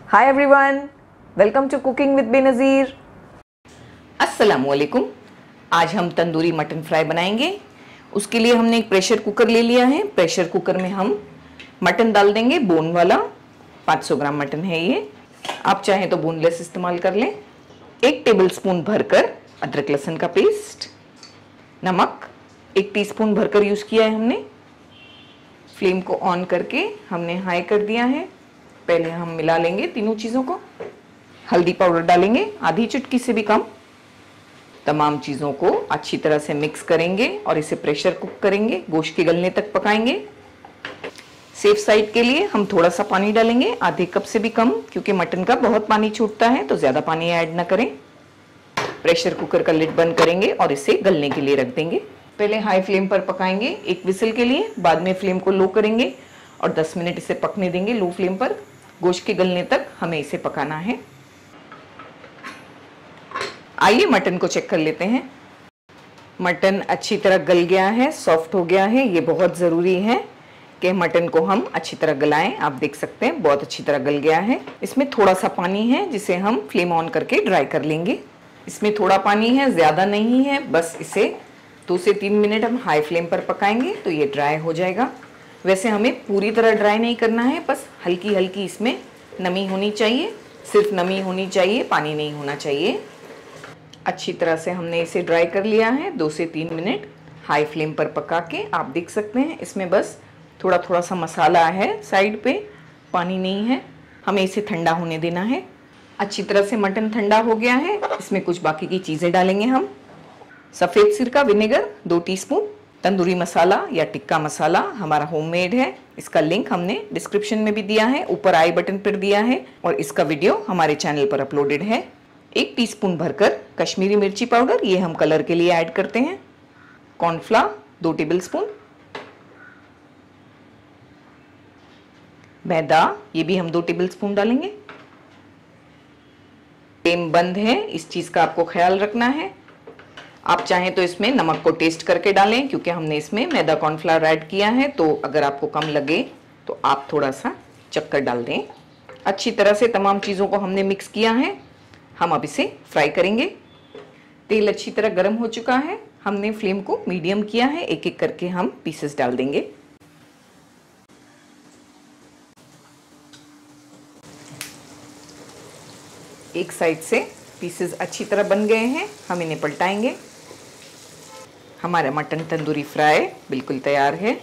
Hi everyone, welcome to cooking with Benazir. अस्सलामुअलैकुम। आज हम तंदूरी मटन फ्राई बनाएंगे। उसके लिए हमने एक प्रेशर कुकर ले लिया है। प्रेशर कुकर में हम मटन डाल देंगे, बोन वाला। 500 ग्राम मटन है ये। आप चाहें तो बोनलेस इस्तेमाल कर लें। 1 टेबलस्पून भरकर अदरक लहसुन का पेस्ट, नमक 1 टीस्पून भरकर यूज़ किया है हमने। फ्लेम को ऑन करके हमने हाई कर दिया है। पहले हम मिला लेंगे तीनों चीज़ों को। हल्दी पाउडर डालेंगे आधी चुटकी से भी कम। तमाम चीज़ों को अच्छी तरह से मिक्स करेंगे और इसे प्रेशर कुक करेंगे, गोश्त के गलने तक पकाएंगे। सेफ साइड के लिए हम थोड़ा सा पानी डालेंगे, आधे कप से भी कम, क्योंकि मटन का बहुत पानी छूटता है, तो ज़्यादा पानी ऐड ना करें। प्रेशर कुकर का लिड बंद करेंगे और इसे गलने के लिए रख देंगे। पहले हाई फ्लेम पर पकाएंगे 1 विसल के लिए, बाद में फ्लेम को लो करेंगे और 10 मिनट इसे पकने देंगे लो फ्लेम पर। गोश्त के गलने तक हमें इसे पकाना है। आइए मटन को चेक कर लेते हैं। मटन अच्छी तरह गल गया है, सॉफ्ट हो गया है। ये बहुत ज़रूरी है कि मटन को हम अच्छी तरह गलाएं। आप देख सकते हैं बहुत अच्छी तरह गल गया है। इसमें थोड़ा सा पानी है जिसे हम फ्लेम ऑन करके ड्राई कर लेंगे। इसमें थोड़ा पानी है, ज़्यादा नहीं है। बस इसे 2 से 3 मिनट हम हाई फ्लेम पर पकाएंगे तो ये ड्राई हो जाएगा। वैसे हमें पूरी तरह ड्राई नहीं करना है, बस हल्की हल्की इसमें नमी होनी चाहिए। सिर्फ नमी होनी चाहिए, पानी नहीं होना चाहिए। अच्छी तरह से हमने इसे ड्राई कर लिया है। 2 से 3 मिनट हाई फ्लेम पर पका के आप देख सकते हैं इसमें बस थोड़ा थोड़ा सा मसाला है साइड पे, पानी नहीं है। हमें इसे ठंडा होने देना है। अच्छी तरह से मटन ठंडा हो गया है। इसमें कुछ बाकी की चीज़ें डालेंगे हम। सफ़ेद सिरका विनेगर 2 टीस्पून, तंदूरी मसाला या टिक्का मसाला हमारा होममेड है। इसका लिंक हमने डिस्क्रिप्शन में भी दिया है, ऊपर आई बटन पर दिया है, और इसका वीडियो हमारे चैनल पर अपलोडेड है। 1 टीस्पून भरकर कश्मीरी मिर्ची पाउडर, ये हम कलर के लिए ऐड करते हैं। कॉर्नफ्लावर 2 टेबलस्पून, मैदा ये भी हम 2 टेबलस्पून डालेंगे। फ्लेम बंद है, इस चीज़ का आपको ख्याल रखना है। आप चाहें तो इसमें नमक को टेस्ट करके डालें, क्योंकि हमने इसमें मैदा कॉर्नफ्लावर ऐड किया है, तो अगर आपको कम लगे तो आप थोड़ा सा चक्कर डाल दें। अच्छी तरह से तमाम चीज़ों को हमने मिक्स किया है। हम अब इसे फ्राई करेंगे। तेल अच्छी तरह गर्म हो चुका है। हमने फ्लेम को मीडियम किया है। एक एक करके हम पीसेस डाल देंगे। एक साइड से पीसेस अच्छी तरह बन गए हैं, हम इन्हें पलटाएंगे। हमारा मटन तंदूरी फ्राई बिल्कुल तैयार है।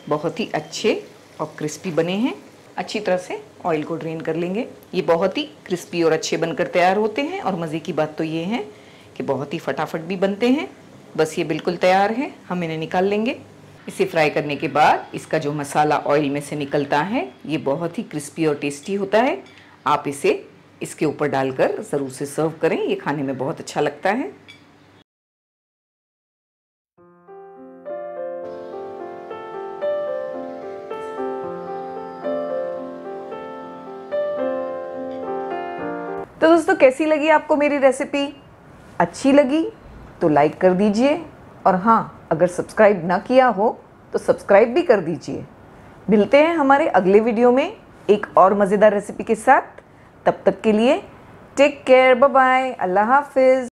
बहुत ही अच्छे और क्रिस्पी बने हैं। अच्छी तरह से ऑयल को ड्रेन कर लेंगे। ये बहुत ही क्रिस्पी और अच्छे बनकर तैयार होते हैं, और मज़े की बात तो ये है कि बहुत ही फटाफट भी बनते हैं। बस ये बिल्कुल तैयार है, हम इन्हें निकाल लेंगे। इसे फ्राई करने के बाद इसका जो मसाला ऑयल में से निकलता है, ये बहुत ही क्रिस्पी और टेस्टी होता है। आप इसे इसके ऊपर डालकर ज़रूर से सर्व करें, ये खाने में बहुत अच्छा लगता है। तो दोस्तों, कैसी लगी आपको मेरी रेसिपी? अच्छी लगी तो लाइक कर दीजिए, और हाँ, अगर सब्सक्राइब ना किया हो तो सब्सक्राइब भी कर दीजिए। मिलते हैं हमारे अगले वीडियो में एक और मज़ेदार रेसिपी के साथ। तब तक के लिए टेक केयर, बाय बाय, अल्लाह हाफिज़।